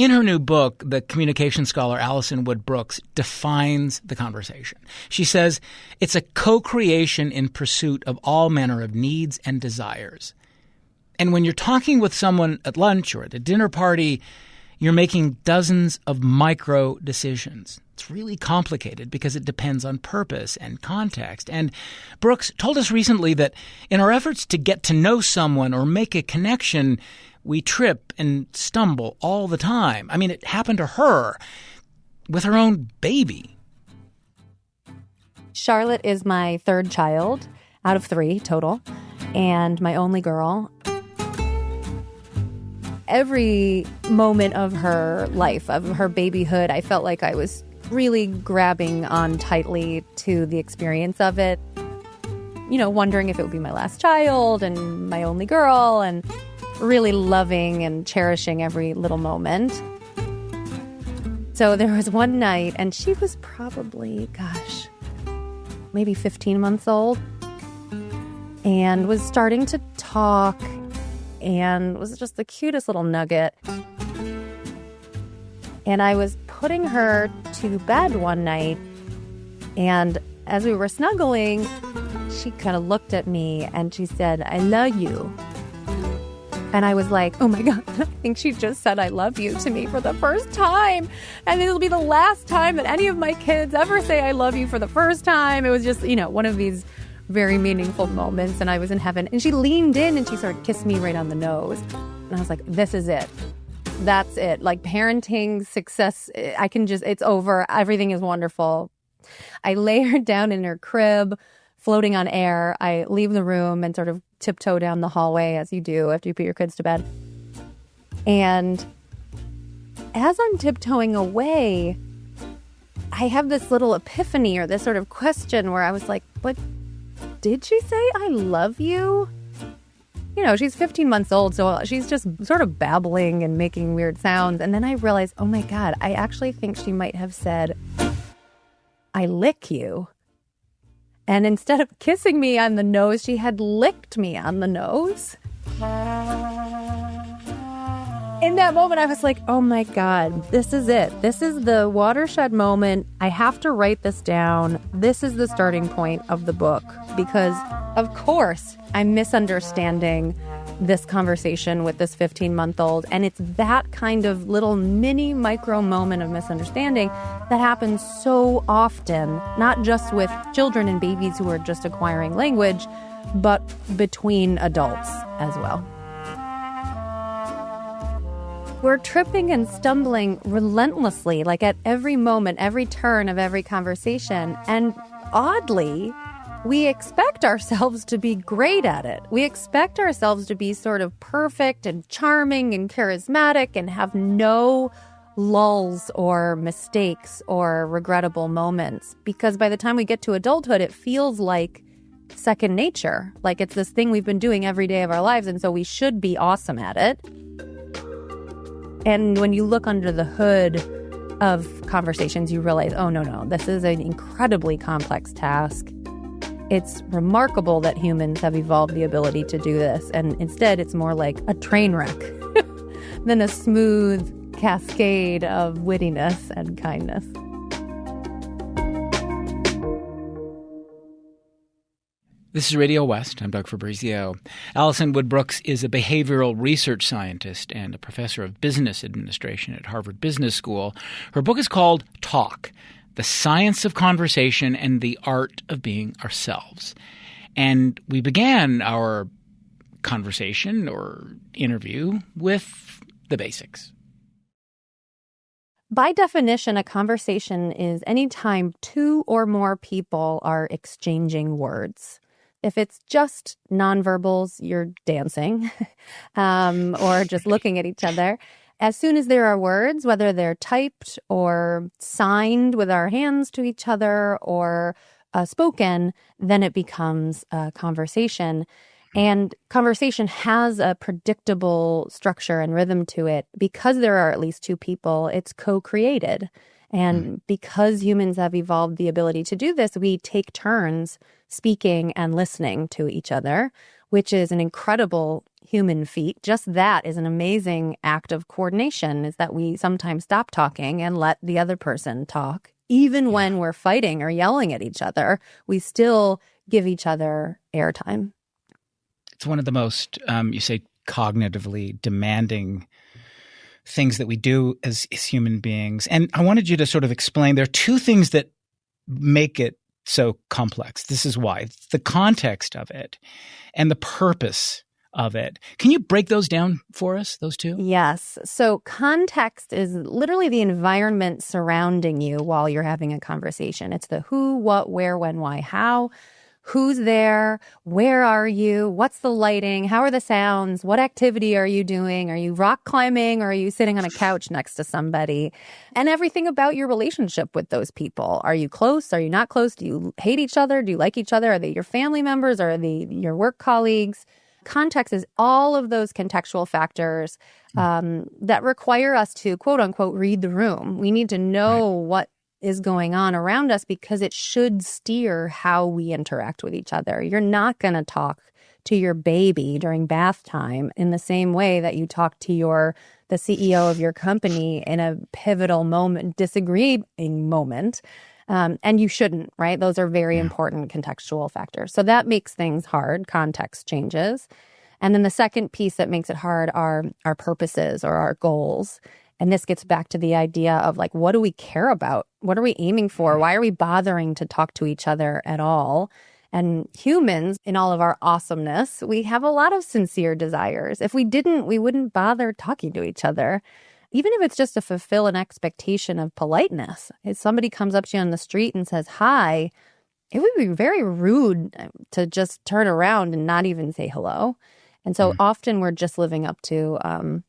In her new book, the communication scholar Alison Wood Brooks defines the conversation. She says it's a co-creation in pursuit of all manner of needs and desires. And when you're talking with someone at lunch or at a dinner party, you're making dozens of micro decisions. It's really complicated because it depends on purpose and context. And Brooks told us recently that in our efforts to get to know someone or make a connection, we trip and stumble all the time. I mean, it happened to her with her own baby. Charlotte is my third child out of 3 total, and my only girl. Every moment of her life, of her babyhood, I felt like I was really grabbing on tightly to the experience of it. You know, wondering if it would be my last child and my only girl, and really loving and cherishing every little moment. So there was one night, and she was probably, maybe 15 months old, and was starting to talk, and was just the cutest little nugget. And I was putting her to bed one night, and as we were snuggling, she kind of looked at me and she said, "I love you." And I was like, oh my God, I think she just said I love you to me for the first time. And it'll be the last time that any of my kids ever say I love you for the first time. It was just, one of these very meaningful moments, and I was in heaven. And she leaned in and she sort of kissed me right on the nose. And I was like, this is it. That's it. Like parenting, success, it's over. Everything is wonderful. I lay her down in her crib, floating on air. I leave the room and sort of tiptoe down the hallway, as you do after you put your kids to bed. And as I'm tiptoeing away, I have this little epiphany or this sort of question where I was like, but did she say I love you? She's 15 months old, so she's just sort of babbling and making weird sounds. And then I realized, oh my God, I actually think she might have said, I lick you. And instead of kissing me on the nose, she had licked me on the nose. In that moment, I was like, oh my God, this is it. This is the watershed moment. I have to write this down. This is the starting point of the book because, of course, I'm misunderstanding this conversation with this 15-month-old. And it's that kind of little mini micro moment of misunderstanding that happens so often, not just with children and babies who are just acquiring language, but between adults as well. We're tripping and stumbling relentlessly, like at every moment, every turn of every conversation. And oddly, we expect ourselves to be great at it. We expect ourselves to be sort of perfect and charming and charismatic and have no lulls or mistakes or regrettable moments. Because by the time we get to adulthood, it feels like second nature. Like it's this thing we've been doing every day of our lives, and so we should be awesome at it. And when you look under the hood of conversations, you realize, oh, no, this is an incredibly complex task. It's remarkable that humans have evolved the ability to do this. And instead, it's more like a train wreck than a smooth cascade of wittiness and kindness. This is RadioWest. I'm Doug Fabrizio. Alison Wood Brooks is a behavioral research scientist and a professor of business administration at Harvard Business School. Her book is called Talk: The Science of Conversation and the Art of Being Ourselves. And we began our conversation or interview with the basics. By definition, a conversation is any time 2 or more people are exchanging words. If it's just nonverbals, you're dancing or just looking at each other. As soon as there are words, whether they're typed or signed with our hands to each other or spoken, then it becomes a conversation. And conversation has a predictable structure and rhythm to it. Because there are at least 2 people, it's co-created. And because humans have evolved the ability to do this, we take turns speaking and listening to each other, which is an incredible human feat. Just that is an amazing act of coordination, is that we sometimes stop talking and let the other person talk. Even when we're fighting or yelling at each other, we still give each other airtime. It's one of the most, you say, cognitively demanding things that we do as human beings. And I wanted you to sort of explain, there are two things that make it so complex. This is why. It's the context of it and the purpose of it. Can you break those down for us, those two? Yes. So context is literally the environment surrounding you while you're having a conversation. It's the who, what, where, when, why, how. Who's there? Where are you? What's the lighting? How are the sounds? What activity are you doing? Are you rock climbing or are you sitting on a couch next to somebody? And everything about your relationship with those people. Are you close? Are you not close? Do you hate each other? Do you like each other? Are they your family members? Or are they your work colleagues? Context is all of those contextual factors that require us to, quote unquote, read the room. We need to know what is going on around us because it should steer how we interact with each other. You're not going to talk to your baby during bath time in the same way that you talk to the CEO of your company in a pivotal moment, disagreeing moment. And you shouldn't, right? Those are very important contextual factors. So that makes things hard, context changes. And then the second piece that makes it hard are our purposes or our goals. And this gets back to the idea of like, what do we care about? What are we aiming for? Why are we bothering to talk to each other at all? And humans, in all of our awesomeness, we have a lot of sincere desires. If we didn't, we wouldn't bother talking to each other. Even if it's just to fulfill an expectation of politeness. If somebody comes up to you on the street and says, hi, it would be very rude to just turn around and not even say hello. And so often we're just living up to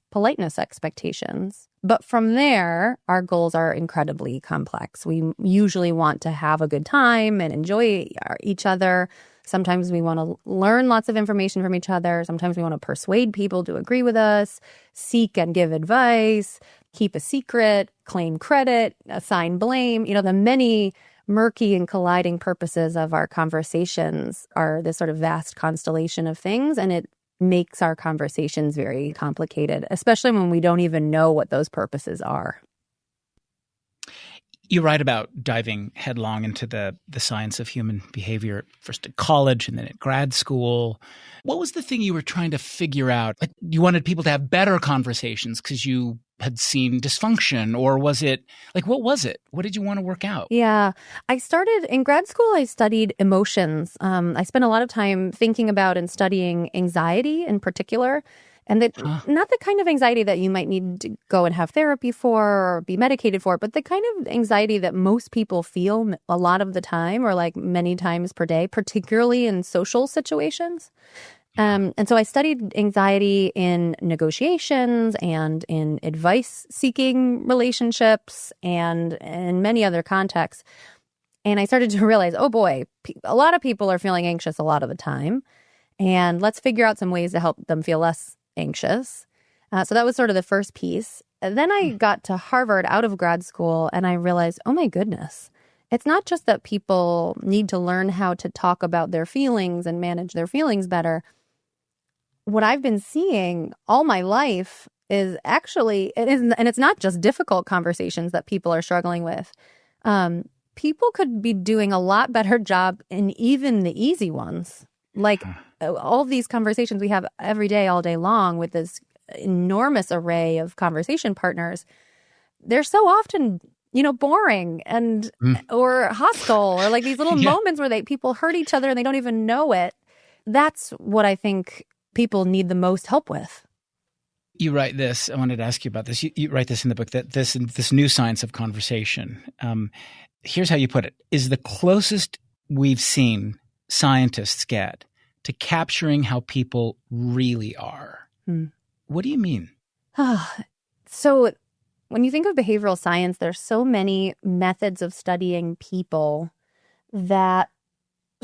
politeness expectations. But from there, our goals are incredibly complex. We usually want to have a good time and enjoy each other. Sometimes we want to learn lots of information from each other. Sometimes we want to persuade people to agree with us, seek and give advice, keep a secret, claim credit, assign blame. You know, the many murky and colliding purposes of our conversations are this sort of vast constellation of things, and it makes our conversations very complicated, especially when we don't even know what those purposes are. You write about diving headlong into the science of human behavior, first at college and then at grad school. What was the thing you were trying to figure out? Like, you wanted people to have better conversations because you had seen dysfunction, or was it like, what was it? What did you want to work out? Yeah, I started in grad school. I studied emotions. I spent a lot of time thinking about and studying anxiety in particular. And not the kind of anxiety that you might need to go and have therapy for or be medicated for, but the kind of anxiety that most people feel a lot of the time or like many times per day, particularly in social situations. And so I studied anxiety in negotiations and in advice-seeking relationships and in many other contexts. And I started to realize, oh boy, a lot of people are feeling anxious a lot of the time. And let's figure out some ways to help them feel less anxious. So that was sort of the first piece. And then I got to Harvard out of grad school and I realized, oh my goodness, it's not just that people need to learn how to talk about their feelings and manage their feelings better. What I've been seeing all my life is actually, and it's not just difficult conversations that people are struggling with. People could be doing a lot better job in even the easy ones. Like all these conversations we have every day, all day long with this enormous array of conversation partners, they're so often, boring and or hostile or like these little moments where people hurt each other and they don't even know it. That's what I think people need the most help with. You write this. I wanted to ask you about this. You write this in the book, that this new science of conversation. Here's how you put it: is the closest we've seen scientists get to capturing how people really are. What do you mean? So when you think of behavioral science, there's so many methods of studying people that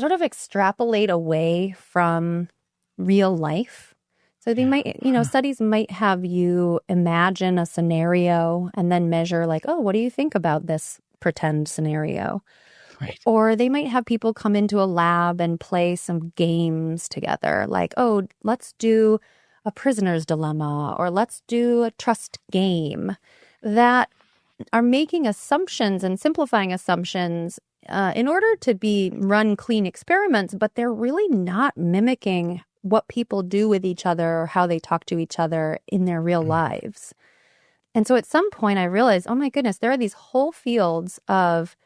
sort of extrapolate away from real life. So they might, studies might have you imagine a scenario and then measure like, oh, what do you think about this pretend scenario? Right. Or they might have people come into a lab and play some games together, like, oh, let's do a prisoner's dilemma, or let's do a trust game, that are making assumptions and simplifying assumptions in order to run clean experiments, but they're really not mimicking what people do with each other or how they talk to each other in their real lives. And so at some point I realized, oh my goodness, there are these whole fields of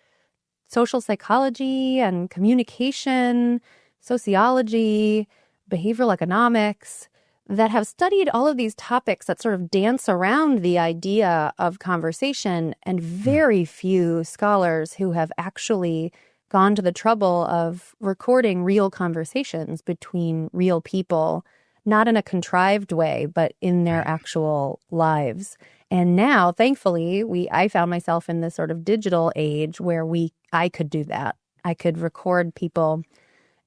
social psychology and communication, sociology, behavioral economics that have studied all of these topics that sort of dance around the idea of conversation, and very few scholars who have actually gone to the trouble of recording real conversations between real people, not in a contrived way, but in their actual lives. And now, thankfully, I found myself in this sort of digital age where I could do that. I could record people,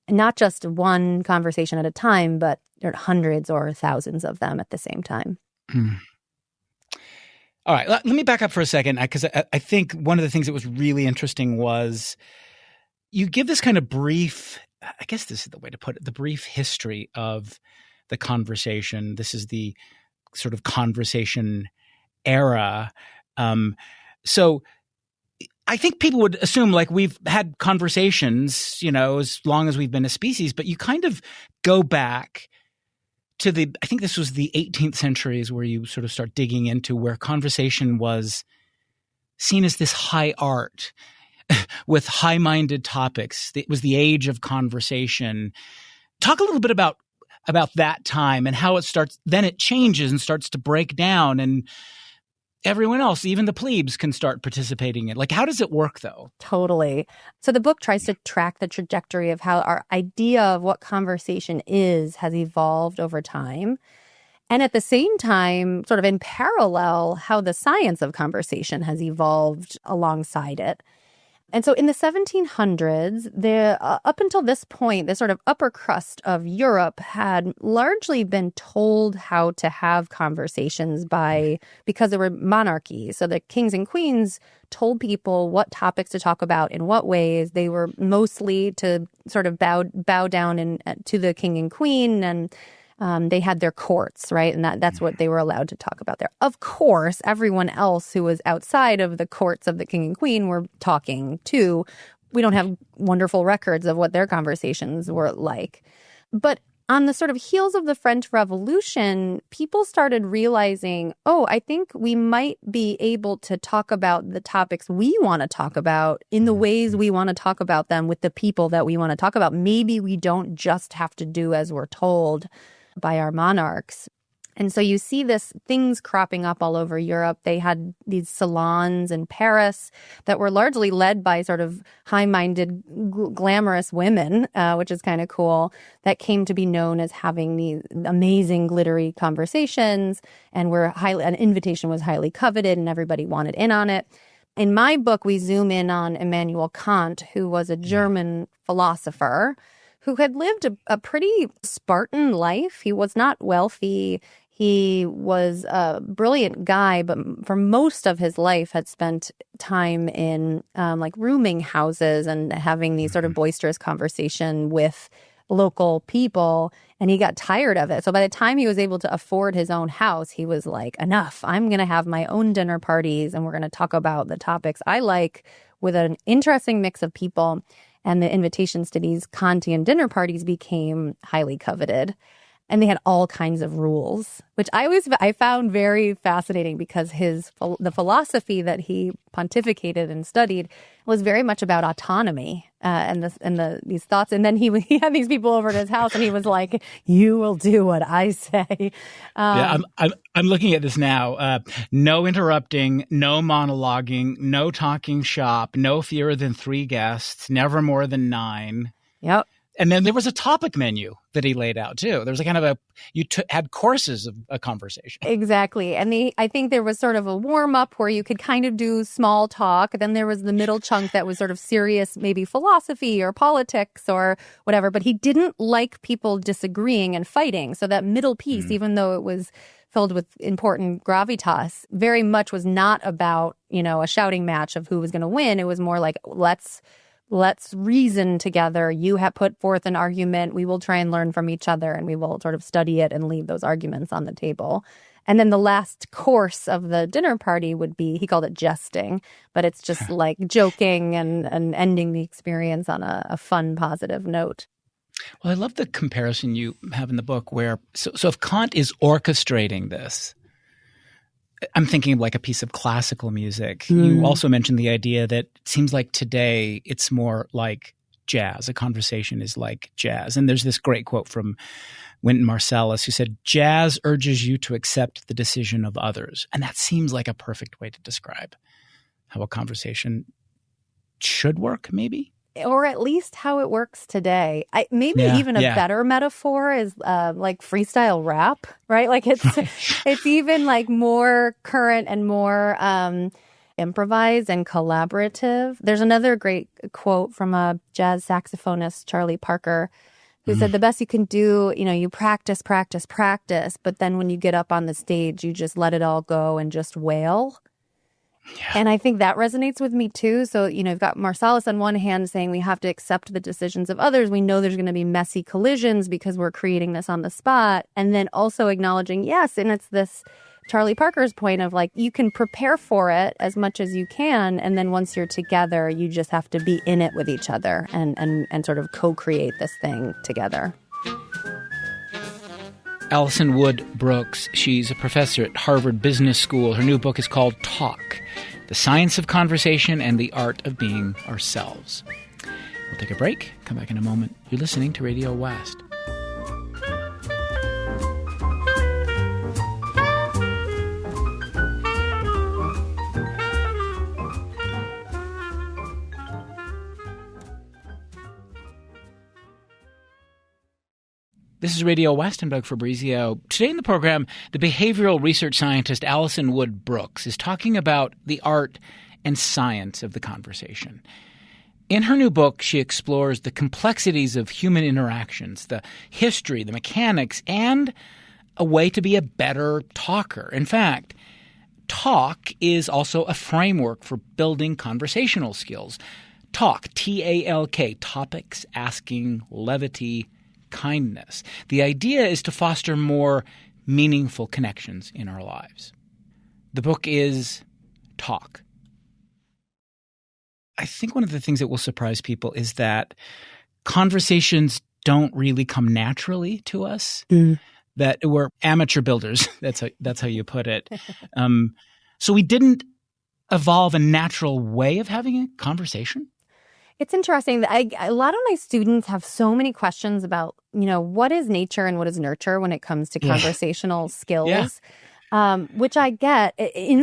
not just one conversation at a time, but hundreds or thousands of them at the same time. All right. Let me back up for a second, because I think one of the things that was really interesting was you give this kind of brief, I guess this is the way to put it, the brief history of the conversation. This is the sort of conversation era. So I think people would assume like we've had conversations, as long as we've been a species, but you kind of go back to I think this was the 18th century is where you sort of start digging into where conversation was seen as this high art with high-minded topics. It was the age of conversation. Talk a little bit about that time and how then it changes and starts to break down, and everyone else, even the plebes, can start participating in it. Like, how does it work, though? Totally. So the book tries to track the trajectory of how our idea of what conversation has evolved over time. And at the same time, sort of in parallel, how the science of conversation has evolved alongside it. And so in the 1700s, up until this point, the sort of upper crust of Europe had largely been told how to have conversations because there were monarchies. So the kings and queens told people what topics to talk about, in what ways. They were mostly to sort of bow down to the king and queen, and they had their courts, right? And that's what they were allowed to talk about there. Of course, everyone else who was outside of the courts of the king and queen were talking too. We don't have wonderful records of what their conversations were like. But on the sort of heels of the French Revolution, people started realizing, I think we might be able to talk about the topics we want to talk about in the ways we want to talk about them with the people that we want to talk about. Maybe we don't just have to do as we're told by our monarchs. And so you see things cropping up all over Europe. They had these salons in Paris that were largely led by sort of high-minded, glamorous women, which is kind of cool, that came to be known as having these amazing, glittery conversations, and an invitation was highly coveted and everybody wanted in on it. In my book, we zoom in on Immanuel Kant, who was a German philosopher who had lived a pretty Spartan life. He was not wealthy. He was a brilliant guy, but for most of his life had spent time in rooming houses and having these sort of boisterous conversation with local people. And he got tired of it. So by the time he was able to afford his own house, he was like, enough. I'm going to have my own dinner parties and we're going to talk about the topics I like with an interesting mix of people. And the invitations to these Kantian dinner parties became highly coveted. And they had all kinds of rules, which I found very fascinating because the philosophy that he pontificated and studied was very much about autonomy and these thoughts. And then he had these people over at his house, and he was like, "You will do what I say." I'm looking at this now. No interrupting, no monologuing, no talking shop, no fewer than 3 guests, never more than 9. Yep. And then there was a topic menu that he laid out too. There was a kind of had courses of a conversation. Exactly. And I think there was sort of a warm up where you could kind of do small talk. Then there was the middle chunk that was sort of serious, maybe philosophy or politics or whatever. But he didn't like people disagreeing and fighting. So that middle piece, even though it was filled with important gravitas, very much was not about, a shouting match of who was going to win. It was more like, let's let's reason together. You have put forth an argument. We will try and learn from each other, and we will sort of study it and leave those arguments on the table. And then the last course of the dinner party would be, he called it jesting, but it's just like joking and ending the experience on a fun, positive note. Well, I love the comparison you have in the book where, so if Kant is orchestrating this, I'm thinking of like a piece of classical music. You also mentioned the idea that it seems like today it's more like jazz. A conversation is like jazz. And there's this great quote from Wynton Marsalis who said, "Jazz urges you to accept the decision of others." And that seems like a perfect way to describe how a conversation should work, maybe? Or at least how it works today. Even a better metaphor is like freestyle rap, right? Like it's even like more current and more improvised and collaborative. There's another great quote from a jazz saxophonist, Charlie Parker, who said the best you can do, you practice, practice, practice, but then when you get up on the stage, you just let it all go and just wail. Yeah. And I think that resonates with me too. So, you've got Marsalis on one hand saying we have to accept the decisions of others. We know there's going to be messy collisions because we're creating this on the spot. And then also acknowledging, yes, and it's this Charlie Parker's point of like, you can prepare for it as much as you can. And then once you're together, you just have to be in it with each other and sort of co-create this thing together. Alison Wood Brooks, she's a professor at Harvard Business School. Her new book is called Talk, The Science of Conversation and the Art of Being Ourselves. We'll take a break, come back in a moment. You're listening to Radio West. This is Radio West. I'm Doug Fabrizio. Today in the program, the behavioral research scientist Alison Wood Brooks is talking about the art and science of the conversation. In her new book, she explores the complexities of human interactions, the history, the mechanics, and a way to be a better talker. In fact, talk is also a framework for building conversational skills. Talk, T-A-L-K, topics, asking, levity, kindness. The idea is to foster more meaningful connections in our lives. The book is Talk. I think one of the things that will surprise people is that conversations don't really come naturally to us, that we're amateur builders. That's how you put it. So we didn't evolve a natural way of having a conversation. It's interesting that a lot of my students have so many questions about, what is nature and what is nurture when it comes to conversational skills, which I get.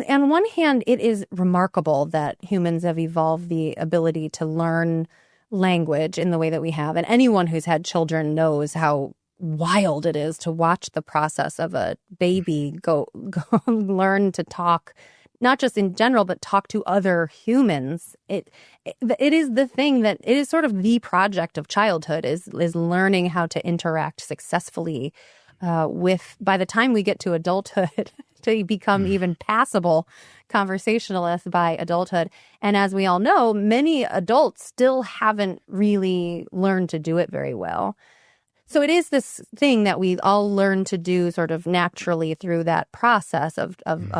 On one hand, it is remarkable that humans have evolved the ability to learn language in the way that we have. And anyone who's had children knows how wild it is to watch the process of a baby go learn to talk, not just in general, but talk to other humans. It is the thing that it is sort of the project of childhood is learning how to interact successfully with, by the time we get to adulthood, to become even passable conversationalists by adulthood. And as we all know, many adults still haven't really learned to do it very well. So it is this thing that we all learn to do sort of naturally through that process of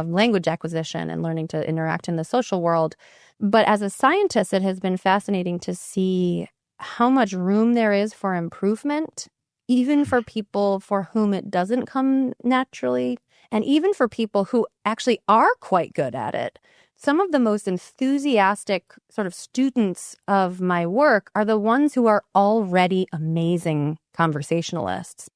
language acquisition and learning to interact in the social world. But as a scientist, it has been fascinating to see how much room there is for improvement, even for people for whom it doesn't come naturally, and even for people who actually are quite good at it. Some of the most enthusiastic sort of students of my work are the ones who are already amazing conversationalists.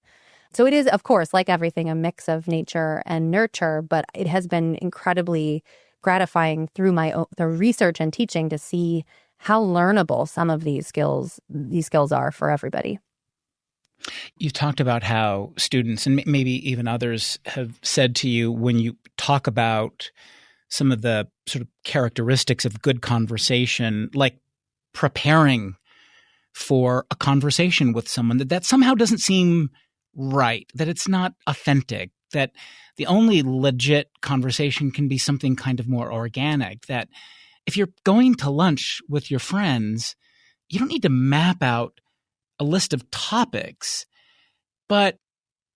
So it is, of course, like everything, a mix of nature and nurture, but it has been incredibly gratifying through the research and teaching to see how learnable some of these skills are for everybody. You've talked about how students and maybe even others have said to you when you talk about some of the sort of characteristics of good conversation, like preparing for a conversation with someone, that somehow doesn't seem right, that it's not authentic, that the only legit conversation can be something kind of more organic, that if you're going to lunch with your friends, you don't need to map out a list of topics. But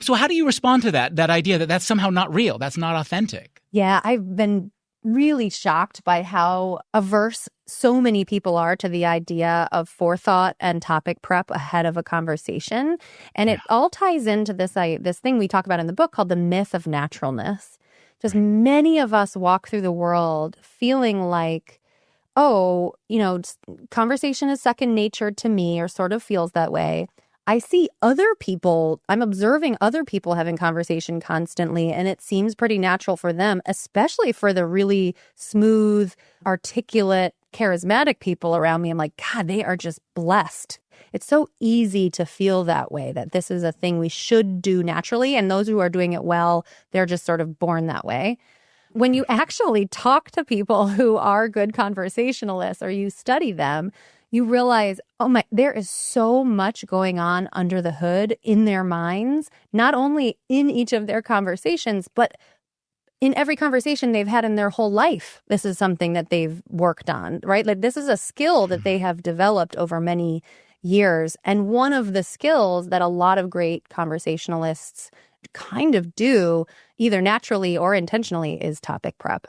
so how do you respond to that idea that that's somehow not real, that's not authentic? Yeah, I've been really shocked by how averse so many people are to the idea of forethought and topic prep ahead of a conversation. And it all ties into this thing we talk about in the book called the myth of naturalness. Just many of us walk through the world feeling like, oh, conversation is second nature to me, or sort of feels that way. I see other people, I'm observing other people having conversation constantly, and it seems pretty natural for them, especially for the really smooth, articulate, charismatic people around me. I'm like, God, they are just blessed. It's so easy to feel that way, that this is a thing we should do naturally, and those who are doing it well, they're just sort of born that way. When you actually talk to people who are good conversationalists or you study them, you realize, there is so much going on under the hood in their minds, not only in each of their conversations, but in every conversation they've had in their whole life. This is something that they've worked on, right? Like, this is a skill that they have developed over many years. And one of the skills that a lot of great conversationalists kind of do, either naturally or intentionally, is topic prep.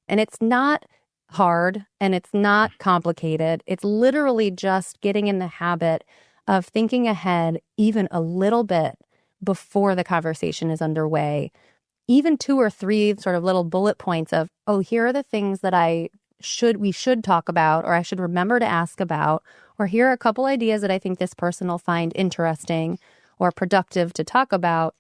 And it's not hard and it's not complicated. It's literally just getting in the habit of thinking ahead even a little bit before the conversation is underway. Even 2 or 3 sort of little bullet points of, here are the things that we should talk about, or I should remember to ask about, or here are a couple ideas that I think this person will find interesting or productive to talk about.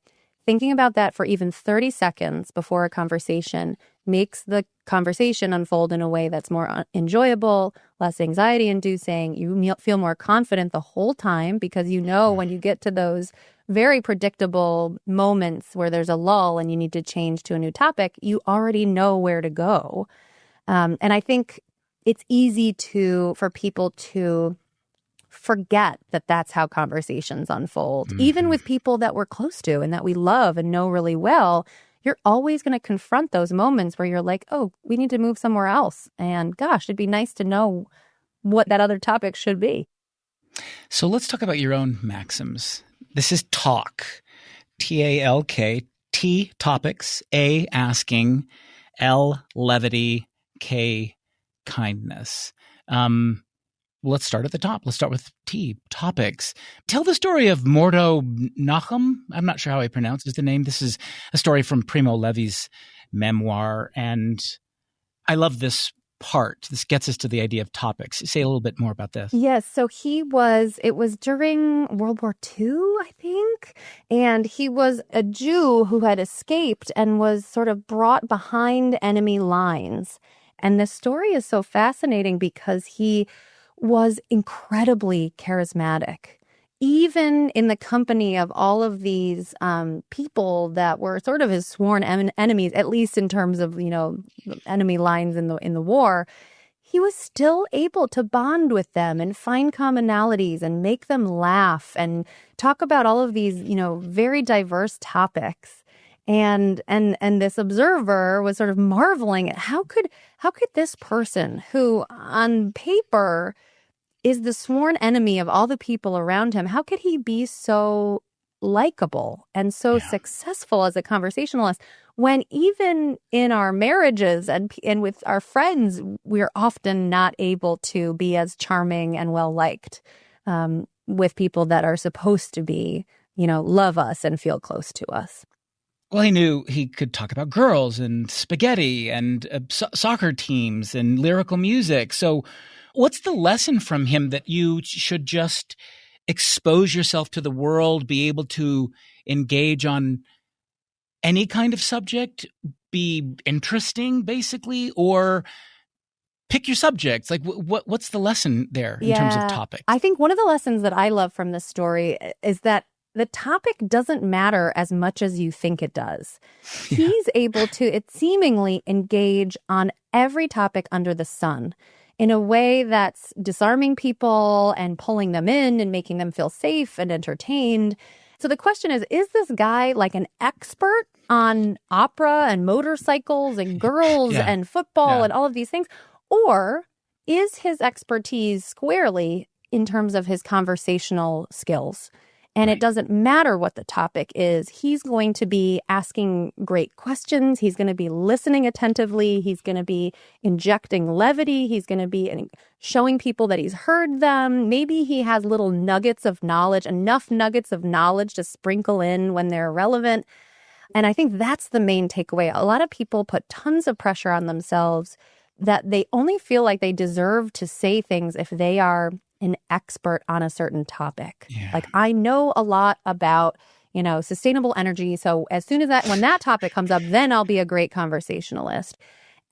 Thinking about that for even 30 seconds before a conversation makes the conversation unfold in a way that's more enjoyable, less anxiety-inducing. You feel more confident the whole time because when you get to those very predictable moments where there's a lull and you need to change to a new topic, you already know where to go. And I think it's easy for people to forget that that's how conversations unfold. Mm-hmm. Even with people that we're close to and that we love and know really well, you're always going to confront those moments where you're like, we need to move somewhere else. And gosh, it'd be nice to know what that other topic should be. So let's talk about your own maxims. This is TALK, T-A-L-K, T, topics, A, asking, L, levity, K, kindness. Let's start at the top. Let's start with T, topics. Tell the story of Mordo Nachum. I'm not sure how he pronounces the name. This is a story from Primo Levi's memoir, and I love this part. This gets us to the idea of topics. Say a little bit more about this. Yes. So it was during World War II, I think. And he was a Jew who had escaped and was sort of brought behind enemy lines. And the story is so fascinating because he was incredibly charismatic, even in the company of all of these people that were sort of his sworn enemies, at least in terms of, enemy lines in the war. He was still able to bond with them and find commonalities and make them laugh and talk about all of these, very diverse topics. And this observer was sort of marveling at how could this person who on paper is the sworn enemy of all the people around him, how could he be so likable and so successful as a conversationalist when even in our marriages and with our friends, we're often not able to be as charming and well-liked with people that are supposed to be, love us and feel close to us. Well, he knew he could talk about girls and spaghetti and soccer teams and lyrical music. So what's the lesson from him that you should just expose yourself to the world, be able to engage on any kind of subject, be interesting, basically, or pick your subjects? Like, what's the lesson there in terms of topics? I think one of the lessons that I love from this story is that the topic doesn't matter as much as you think it does. Yeah. He's able to seemingly engage on every topic under the sun in a way that's disarming people and pulling them in and making them feel safe and entertained. So the question is this guy like an expert on opera and motorcycles and girls and football and all of these things? Or is his expertise squarely in terms of his conversational skills. And it doesn't matter what the topic is. He's going to be asking great questions. He's going to be listening attentively. He's going to be injecting levity. He's going to be showing people that he's heard them. Maybe he has little nuggets of knowledge, enough nuggets of knowledge to sprinkle in when they're relevant. And I think that's the main takeaway. A lot of people put tons of pressure on themselves that they only feel like they deserve to say things if they are an expert on a certain topic. Yeah. Like, I know a lot about, sustainable energy. So as soon as when that topic comes up, then I'll be a great conversationalist.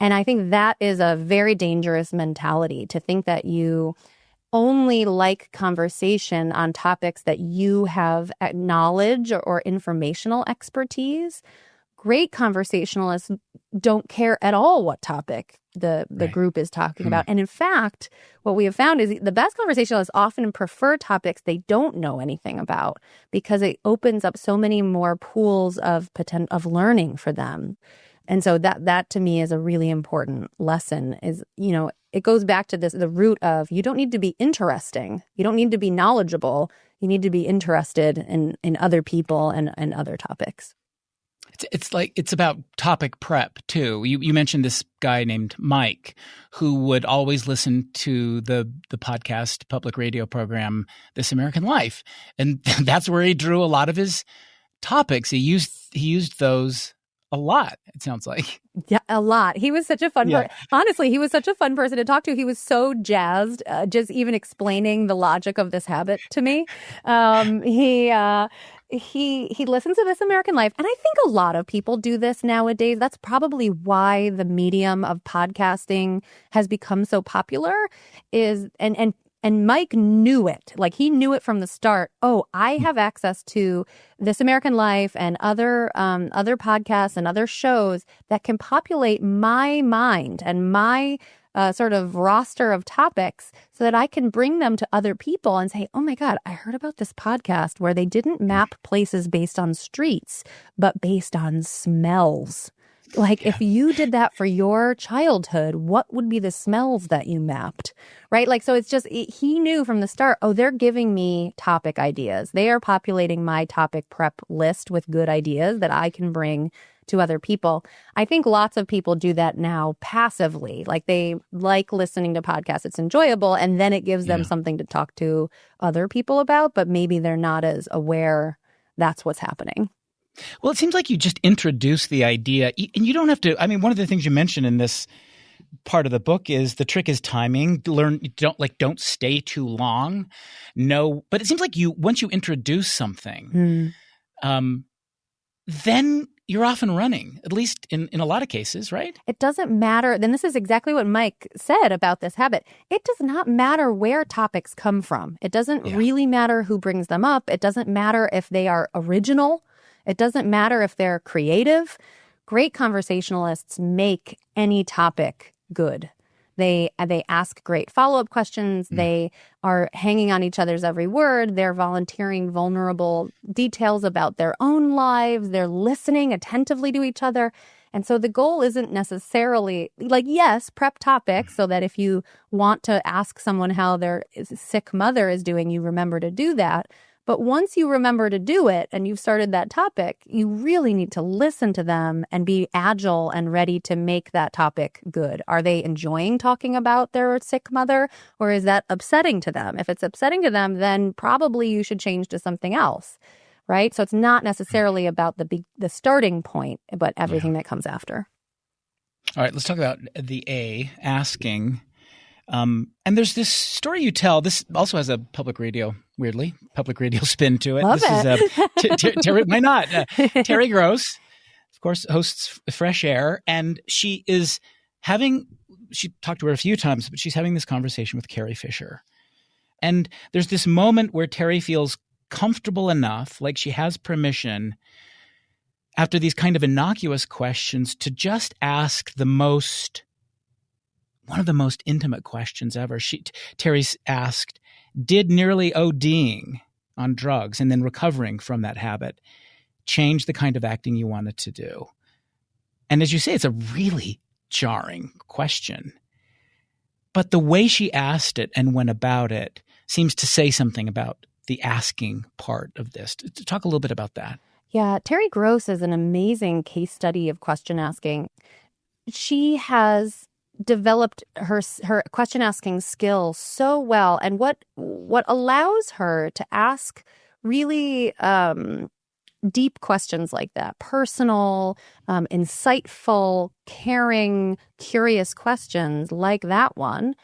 And I think that is a very dangerous mentality, to think that you only like conversation on topics that you have knowledge or informational expertise. Great conversationalists don't care at all what topic the group is talking about. And in fact, what we have found is the best conversationalists often prefer topics they don't know anything about, because it opens up so many more pools of learning for them. And so that to me is a really important lesson. Is, it goes back to the root of, you don't need to be interesting. You don't need to be knowledgeable. You need to be interested in other people and other topics. It's about topic prep too. You mentioned this guy named Mike, who would always listen to the podcast public radio program This American Life, and that's where he drew a lot of his topics. He used those a lot, it sounds like. Yeah, a lot. He was such a fun honestly, he was such a fun person to talk to. He was so jazzed, just even explaining the logic of this habit to me. He listens to This American Life. And I think a lot of people do this nowadays. That's probably why the medium of podcasting has become so popular, and Mike knew it. Like, he knew it from the start. Oh, I have access to This American Life and other podcasts and other shows that can populate my mind and my sort of roster of topics, so that I can bring them to other people and say, oh my God, I heard about this podcast where they didn't map places based on streets, but based on smells. Like, if you did that for your childhood, what would be the smells that you mapped, right? Like, so it's just, he knew from the start, oh, they're giving me topic ideas. They are populating my topic prep list with good ideas that I can bring to other people. I think lots of people do that now passively. Like, they like listening to podcasts. It's enjoyable, and then it gives them something to talk to other people about, but maybe they're not as aware that's what's happening. Well, it seems like you just introduced the idea, and you don't have to. I mean, one of the things you mentioned in this part of the book is the trick is timing. Don't stay too long. No, but it seems like once you introduce something, then you're off and running, at least in a lot of cases, right? It doesn't matter. Then this is exactly what Mike said about this habit. It does not matter where topics come from. It doesn't really matter who brings them up. It doesn't matter if they are original. It doesn't matter if they're creative. Great conversationalists make any topic good. They ask great follow-up questions. They are hanging on each other's every word. They're volunteering vulnerable details about their own lives. They're listening attentively to each other. And so the goal isn't necessarily yes, prep topics so that if you want to ask someone how their sick mother is doing, you remember to do that. But once you remember to do it and you've started that topic, you really need to listen to them and be agile and ready to make that topic good. Are they enjoying talking about their sick mother, or is that upsetting to them? If it's upsetting to them, then probably you should change to something else, right? So it's not necessarily about the starting point, but everything that comes after. All right, let's talk about the A, asking. And there's this story you tell. This also has a public radio spin to it. Love it. Terry, why not? Terry Gross, of course, hosts Fresh Air, and she talked to her a few times, but she's having this conversation with Carrie Fisher. And there's this moment where Terry feels comfortable enough, like she has permission, after these kind of innocuous questions, to just ask one of the most intimate questions ever. Terry's asked, did nearly ODing on drugs and then recovering from that habit change the kind of acting you wanted to do? And as you say, it's a really jarring question. But the way she asked it and went about it seems to say something about the asking part of this. To talk a little bit about that. Yeah, Terry Gross is an amazing case study of question asking. She has developed her question asking skill so well, and what allows her to ask really deep questions like that, personal, insightful, caring, curious questions like that one,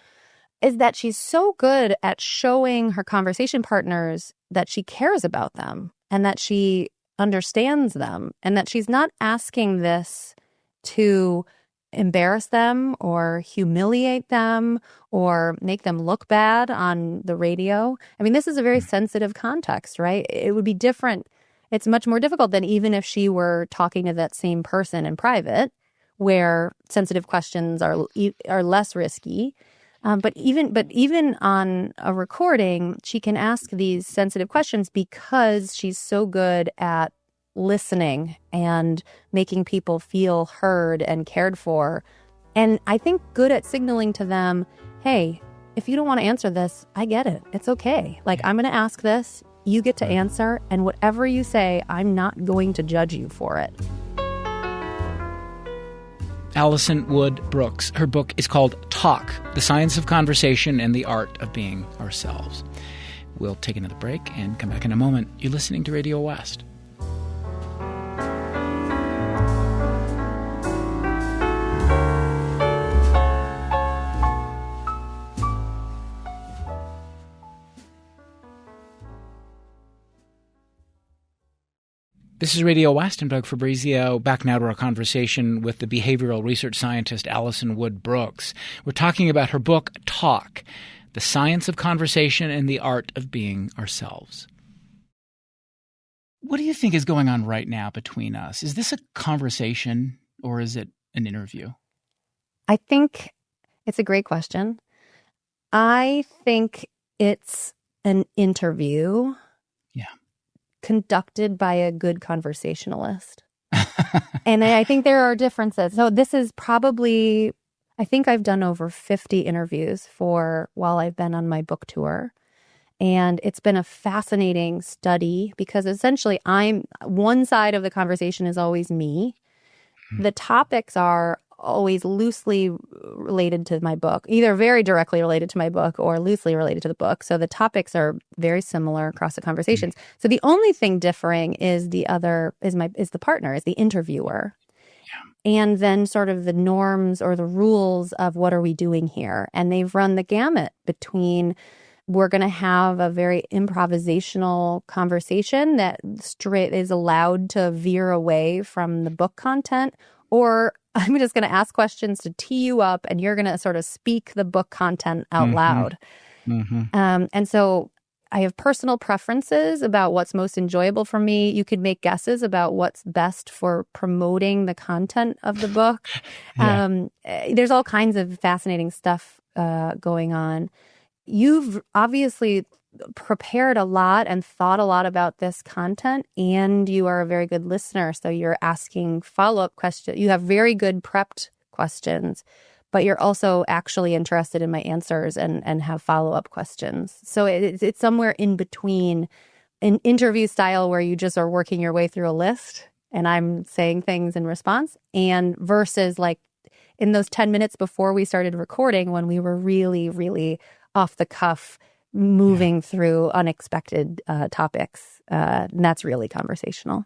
is that she's so good at showing her conversation partners that she cares about them and that she understands them, and that she's not asking this to embarrass them or humiliate them or make them look bad on the radio. I mean, this is a very sensitive context, right? It would be different. It's much more difficult than even if she were talking to that same person in private, where sensitive questions are less risky. But even on a recording, she can ask these sensitive questions because she's so good at listening and making people feel heard and cared for. And I think good at signaling to them, hey, if you don't want to answer this, I get it. It's okay. Like, I'm going to ask this, you get to answer, and whatever you say, I'm not going to judge you for it. Alison Wood Brooks. Her book is called Talk, The Science of Conversation and the Art of Being Ourselves. We'll take another break and come back in a moment. You're listening to Radio West. This is Radio West. I'm Doug Fabrizio. Back now to our conversation with the behavioral research scientist Alison Wood Brooks. We're talking about her book, Talk, The Science of Conversation and the Art of Being Ourselves. What do you think is going on right now between us? Is this a conversation or is it an interview? I think it's a great question. I think it's an interview. Yeah. Conducted by a good conversationalist. And I think there are differences. So this is probably, I think I've done over 50 interviews while I've been on my book tour. And it's been a fascinating study because essentially one side of the conversation is always me. The topics are always loosely related to my book, either very directly related to my book or loosely related to the book. So the topics are very similar across the conversations. So the only thing differing is the partner, is the interviewer. Yeah. And then sort of the norms or the rules of what are we doing here. And they've run the gamut between we're going to have a very improvisational conversation that is allowed to veer away from the book content, or I'm just going to ask questions to tee you up, and you're going to sort of speak the book content out loud. And so I have personal preferences about what's most enjoyable for me. You could make guesses about what's best for promoting the content of the book. There's all kinds of fascinating stuff going on. You've obviously prepared a lot and thought a lot about this content, and you are a very good listener. So you're asking follow-up questions. You have very good prepped questions, but you're also actually interested in my answers and have follow-up questions. So it's somewhere in between an interview style where you just are working your way through a list and I'm saying things in response, and versus like in those 10 minutes before we started recording when we were really, really off the cuff, moving through unexpected topics. And that's really conversational.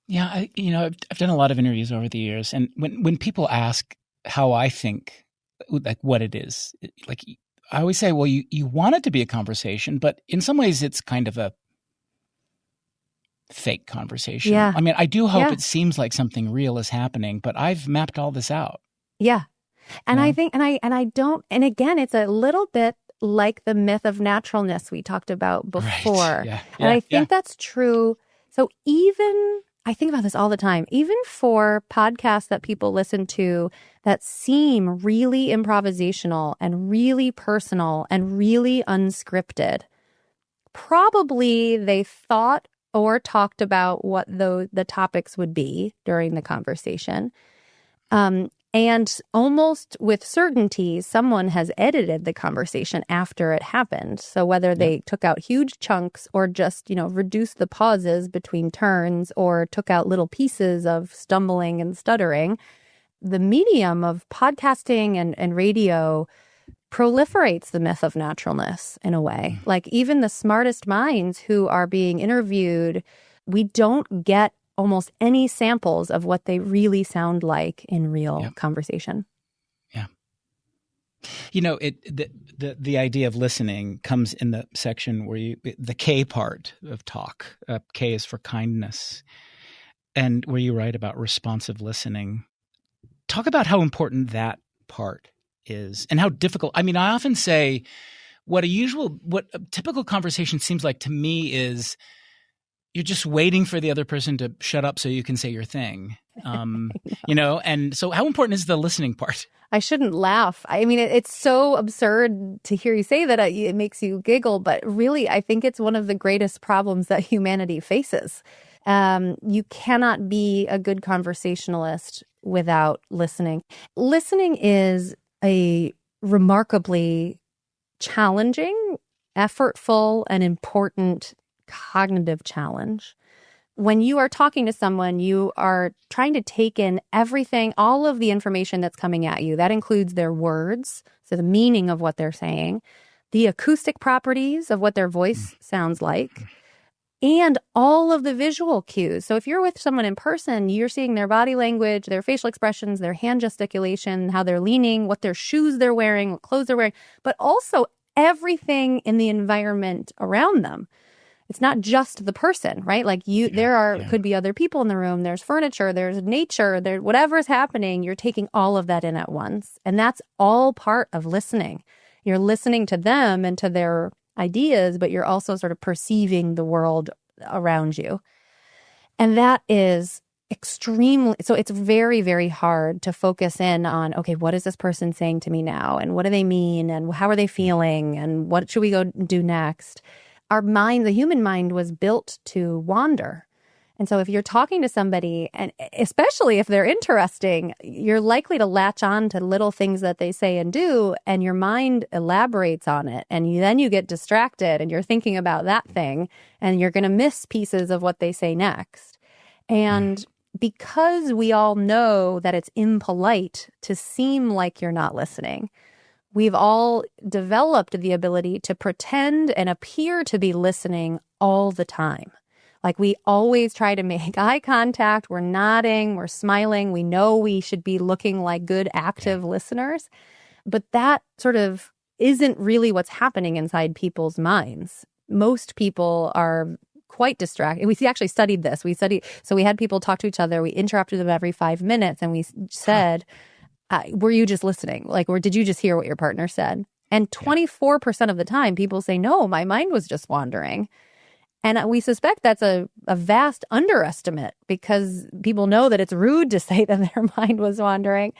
Yeah, I've done a lot of interviews over the years, and when people ask how I think, like what it is, like I always say, well, you want it to be a conversation, but in some ways it's kind of a fake conversation. Yeah. I mean, I do hope it seems like something real is happening, but I've mapped all this out. Yeah. And I think, and again, it's a little bit like the myth of naturalness we talked about before. Right. Yeah. And I think that's true. So I think about this all the time, even for podcasts that people listen to that seem really improvisational and really personal and really unscripted, probably they thought or talked about what the topics would be during the conversation. And almost with certainty, someone has edited the conversation after it happened. So whether they took out huge chunks or just, reduced the pauses between turns or took out little pieces of stumbling and stuttering, the medium of podcasting and radio proliferates the myth of naturalness in a way. Like even the smartest minds who are being interviewed, we don't get almost any samples of what they really sound like in real conversation. Yeah. The idea of listening comes in the section where the K part of talk. K is for kindness, and where you write about responsive listening. Talk about how important that part is and how difficult. I mean, I often say what a typical conversation seems like to me is you're just waiting for the other person to shut up so you can say your thing. And so how important is the listening part? I shouldn't laugh. I mean, it's so absurd to hear you say that it makes you giggle, but really, I think it's one of the greatest problems that humanity faces. You cannot be a good conversationalist without listening. Listening is a remarkably challenging, effortful, and important cognitive challenge. When you are talking to someone, you are trying to take in everything, all of the information that's coming at you. That includes their words, so the meaning of what they're saying, the acoustic properties of what their voice sounds like, and all of the visual cues. So if you're with someone in person, you're seeing their body language, their facial expressions, their hand gesticulation, how they're leaning, what their shoes they're wearing, what clothes they're wearing, but also everything in the environment around them. It's not just the person, right? Like could be other people in the room. There's furniture, there's nature, whatever's happening, you're taking all of that in at once. And that's all part of listening. You're listening to them and to their ideas, but you're also sort of perceiving the world around you. And that is extremely, so it's very, very hard to focus in on, okay, what is this person saying to me now? And what do they mean? And how are they feeling? And what should we go do next? Our mind, the human mind, was built to wander. And so if you're talking to somebody, and especially if they're interesting, you're likely to latch on to little things that they say and do, and your mind elaborates on it. And then you get distracted and you're thinking about that thing, and you're going to miss pieces of what they say next. And because we all know that it's impolite to seem like you're not listening, we've all developed the ability to pretend and appear to be listening all the time. Like we always try to make eye contact, we're nodding, we're smiling, we know we should be looking like good active listeners, but that sort of isn't really what's happening inside people's minds. Most people are quite distracted. We actually studied this. So we had people talk to each other, we interrupted them every 5 minutes, and we said, were you just listening? Or did you just hear what your partner said? And 24% of the time, people say, no, my mind was just wandering. And we suspect that's a vast underestimate, because people know that it's rude to say that their mind was wandering.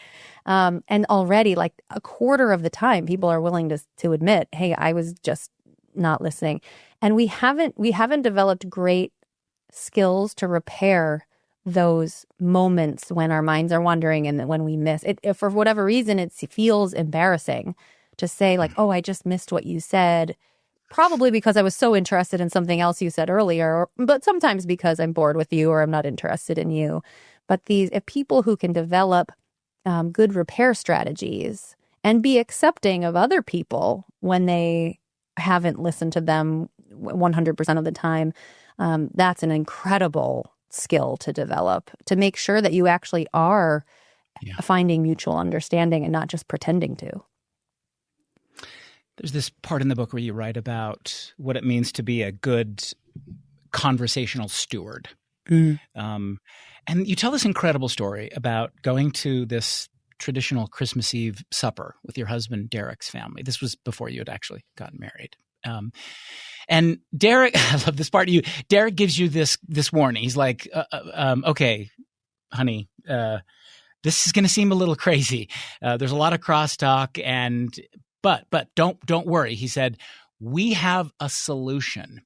And already, like a quarter of the time, people are willing to admit, hey, I was just not listening. And we haven't developed great skills to repair those moments when our minds are wandering and when we miss it. If for whatever reason, it feels embarrassing to say like, oh, I just missed what you said, probably because I was so interested in something else you said earlier, but sometimes because I'm bored with you or I'm not interested in you. But if people who can develop good repair strategies and be accepting of other people when they haven't listened to them 100% of the time, that's an incredible skill to develop, to make sure that you actually are finding mutual understanding and not just pretending to. There's this part in the book where you write about what it means to be a good conversational steward. And you tell this incredible story about going to this traditional Christmas Eve supper with your husband, Derek's family. This was before you had actually gotten married. And Derek, I love this part of you. Derek gives you this warning. He's like, okay, honey, this is going to seem a little crazy. There's a lot of crosstalk, but don't worry. He said, we have a solution.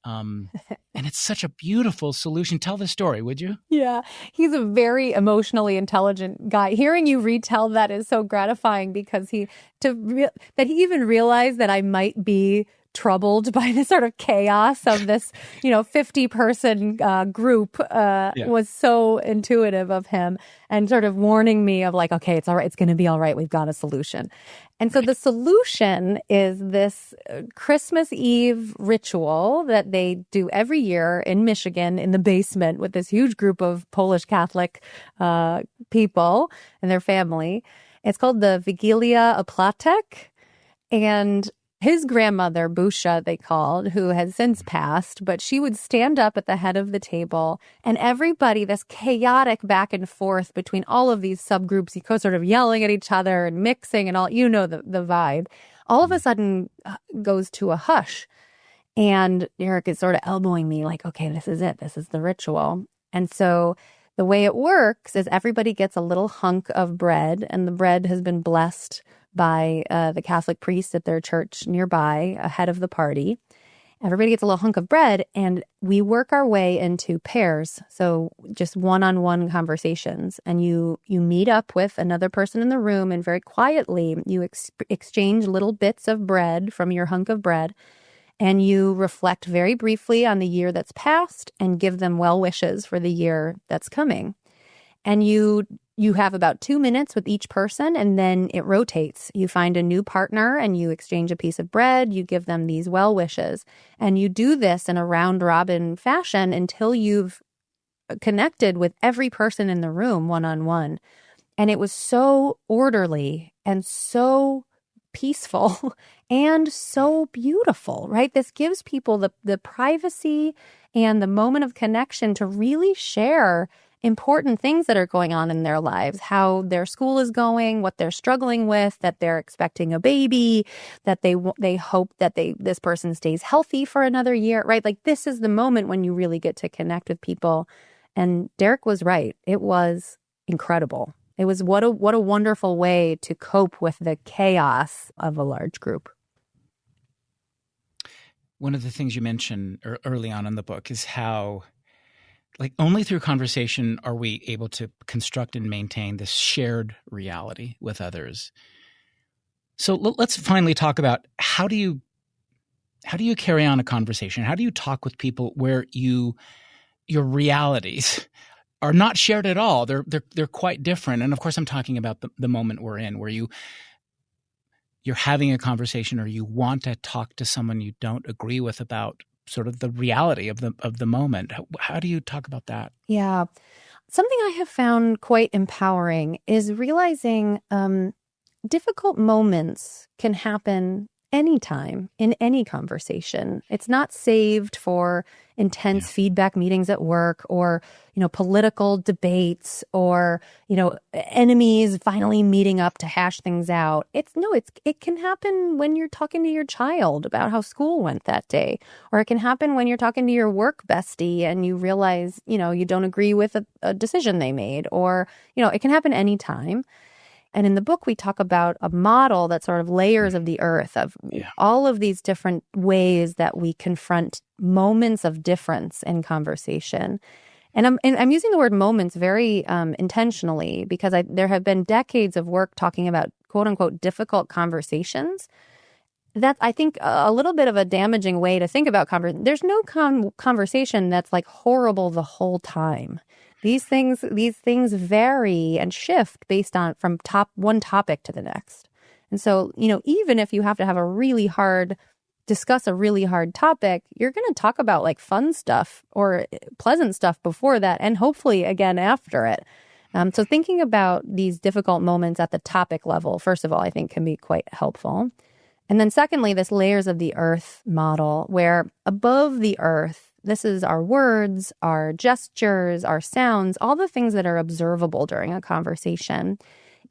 And it's such a beautiful solution. Tell the story, would you? Yeah, he's a very emotionally intelligent guy. Hearing you retell that is so gratifying because that he even realized that I might be troubled by the sort of chaos of this, 50-person group was so intuitive of him and sort of warning me of like, okay, it's all right. It's going to be all right. We've got a solution. And so the solution is this Christmas Eve ritual that they do every year in Michigan in the basement with this huge group of Polish Catholic people and their family. It's called the Wigilia Opłatek. And his grandmother, Busha, they called, who has since passed, but she would stand up at the head of the table and everybody, this chaotic back and forth between all of these subgroups, sort of yelling at each other and mixing and all, the vibe, all of a sudden goes to a hush. And Derek is sort of elbowing me like, okay, this is it. This is the ritual. And so the way it works is everybody gets a little hunk of bread, and the bread has been blessed by the Catholic priest at their church nearby ahead of the party. Everybody gets a little hunk of bread, and we work our way into pairs, so just one-on-one conversations. And you meet up with another person in the room, and very quietly you exchange little bits of bread from your hunk of bread, and you reflect very briefly on the year that's passed and give them well wishes for the year that's coming. And you have about 2 minutes with each person, and then it rotates. You find a new partner and you exchange a piece of bread. You give them these well wishes. And you do this in a round-robin fashion until you've connected with every person in the room one-on-one. And it was so orderly and so peaceful and so beautiful, right? This gives people the privacy and the moment of connection to really share important things that are going on in their lives, how their school is going, what they're struggling with, that they're expecting a baby, that they hope that this person stays healthy for another year, right? Like this is the moment when you really get to connect with people. And Derek was right. It was incredible. It was what a wonderful way to cope with the chaos of a large group. One of the things you mentioned early on in the book is how only through conversation are we able to construct and maintain this shared reality with others. So let's finally talk about how do you carry on a conversation? How do you talk with people where your realities are not shared at all? They're quite different. And of course, I'm talking about the moment we're in, where you're having a conversation or you want to talk to someone you don't agree with about sort of the reality of the moment. How do you talk about that? Yeah. Something I have found quite empowering is realizing difficult moments can happen anytime in any conversation. It's not saved for intense feedback meetings at work or, political debates or, enemies finally meeting up to hash things out. It can happen when you're talking to your child about how school went that day, or it can happen when you're talking to your work bestie and you realize, you don't agree with a decision they made, or, it can happen anytime. And in the book, we talk about a model that sort of layers of the earth of all of these different ways that we confront moments of difference in conversation. And I'm using the word moments very intentionally because there have been decades of work talking about quote unquote difficult conversations. That's, I think, a little bit of a damaging way to think about conversation. There's no conversation that's like horrible the whole time. These things vary and shift based on from one topic to the next. And so, even if you have to discuss a really hard topic, you're going to talk about like fun stuff or pleasant stuff before that, and hopefully again after it. So thinking about these difficult moments at the topic level, first of all, I think can be quite helpful. And then secondly, this layers of the earth model, where above the earth, this is our words, our gestures, our sounds, all the things that are observable during a conversation.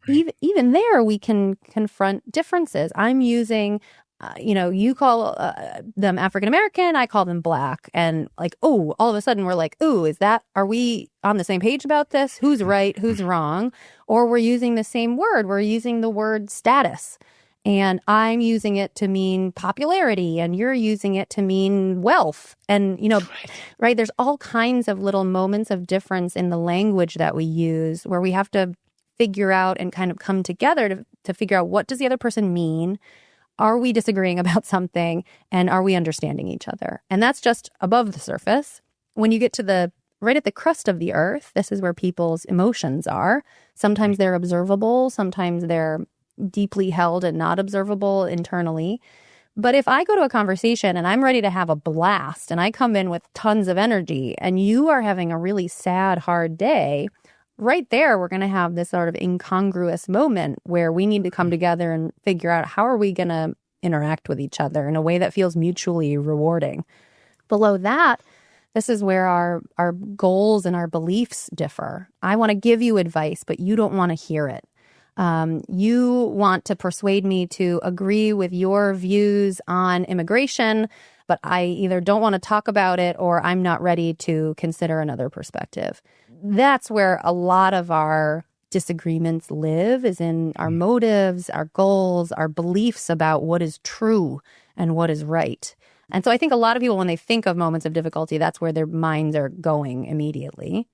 Right. Even there, we can confront differences. I'm using, you call them African-American, I call them Black. And all of a sudden we're like, are we on the same page about this? Who's right? Who's wrong? Or we're using the same word. We're using the word status. And I'm using it to mean popularity, and you're using it to mean wealth. And, right, there's all kinds of little moments of difference in the language that we use where we have to figure out and kind of come together to figure out, what does the other person mean? Are we disagreeing about something? And are we understanding each other? And that's just above the surface. When you get to right at the crust of the earth, this is where people's emotions are. Sometimes they're observable. Sometimes they're deeply held and not observable internally. But if I go to a conversation and I'm ready to have a blast and I come in with tons of energy and you are having a really sad, hard day, right there, we're going to have this sort of incongruous moment where we need to come together and figure out, how are we going to interact with each other in a way that feels mutually rewarding. Below that, this is where our goals and our beliefs differ. I want to give you advice, but you don't want to hear it. You want to persuade me to agree with your views on immigration, but I either don't want to talk about it or I'm not ready to consider another perspective. That's where a lot of our disagreements live, is in our motives, our goals, our beliefs about what is true and what is right. And so I think a lot of people, when they think of moments of difficulty, that's where their minds are going immediately.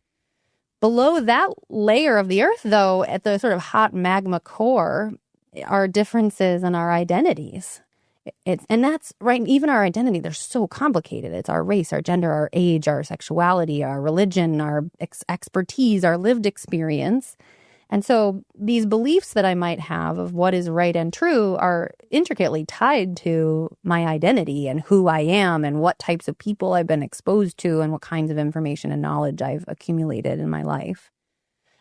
Below that layer of the earth, though, at the sort of hot magma core, are differences in our identities. And that's right. Even our identity, they're so complicated. It's our race, our gender, our age, our sexuality, our religion, our expertise, our lived experience. And so these beliefs that I might have of what is right and true are intricately tied to my identity and who I am and what types of people I've been exposed to and what kinds of information and knowledge I've accumulated in my life.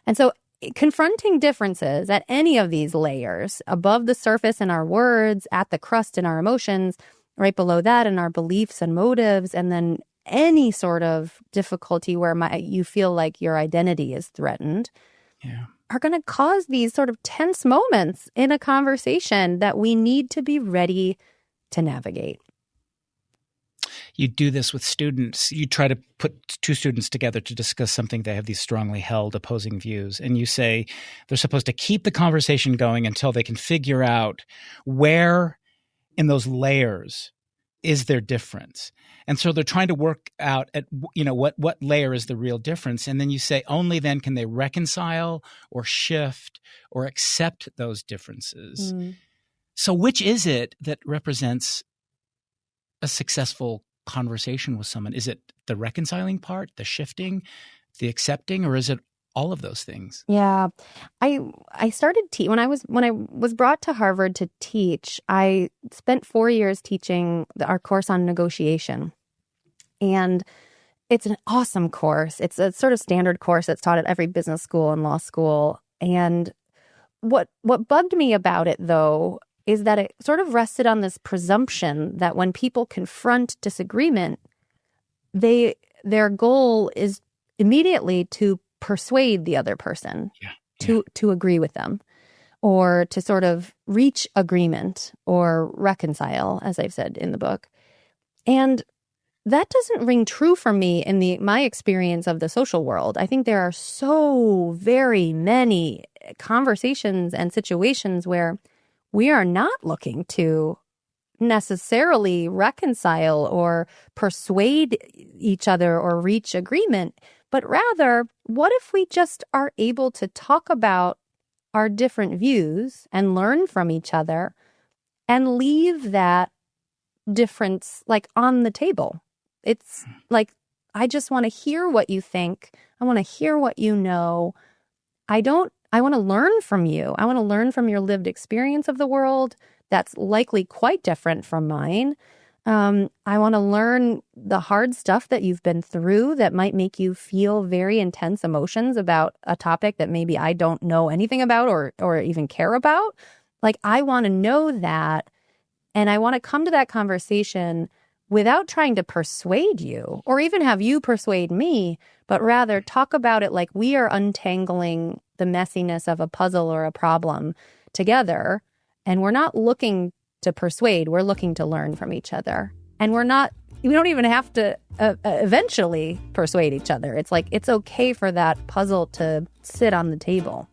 And so confronting differences at any of these layers, above the surface in our words, at the crust in our emotions, right below that in our beliefs and motives, and then any sort of difficulty where you feel like your identity is threatened, are going to cause these sort of tense moments in a conversation that we need to be ready to navigate. You do this with students. You try to put two students together to discuss something. They have these strongly held opposing views. And you say they're supposed to keep the conversation going until they can figure out where in those layers is there difference. And so they're trying to work out at, what layer is the real difference. And then you say only then can they reconcile or shift or accept those differences. So which is it that represents a successful conversation with someone? Is it the reconciling part, the shifting, the accepting, or is it all of those things? Yeah. I started when I was brought to Harvard to teach, I spent 4 years teaching our course on negotiation. And it's an awesome course. It's a sort of standard course that's taught at every business school and law school. And what bugged me about it, though, is that it sort of rested on this presumption that when people confront disagreement, their goal is immediately to persuade the other person to agree with them, or to sort of reach agreement or reconcile, as I've said in the book. And that doesn't ring true for me in my experience of the social world. I think there are so very many conversations and situations where we are not looking to necessarily reconcile or persuade each other or reach agreement, but rather, what if we just are able to talk about our different views and learn from each other and leave that difference on the table? It's like, I just want to hear what you think. I want to hear what you know. I want to learn from you. I want to learn from your lived experience of the world that's likely quite different from mine. I want to learn the hard stuff that you've been through that might make you feel very intense emotions about a topic that maybe I don't know anything about or even care about. I want to know that, and I want to come to that conversation without trying to persuade you or even have you persuade me, but rather talk about it like we are untangling the messiness of a puzzle or a problem together. And we're not looking to persuade, we're looking to learn from each other. And we don't even have to eventually persuade each other. It's it's okay for that puzzle to sit on the table.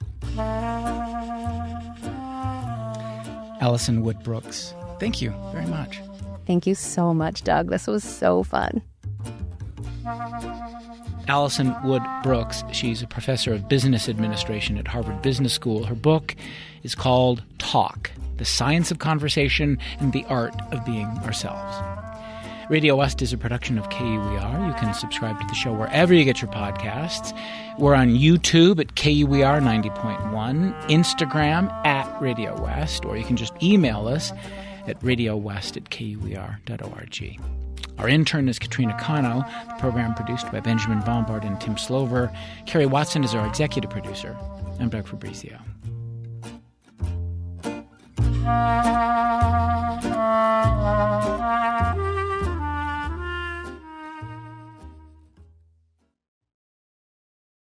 Alison Wood Brooks. Thank you very much. Thank you so much, Doug. This was so fun. Alison Wood Brooks, she's a professor of business administration at Harvard Business School. Her book is called Talk, The Science of Conversation and the Art of Being Ourselves. Radio West is a production of KUER. You can subscribe to the show wherever you get your podcasts. We're on YouTube at KUER 90.1, Instagram at Radio West, or you can just email us at radiowest@kuer.org. Our intern is Katrina Cano, the program produced by Benjamin Bombard and Tim Slover. Kerry Watson is our executive producer. I'm Doug Fabrizio.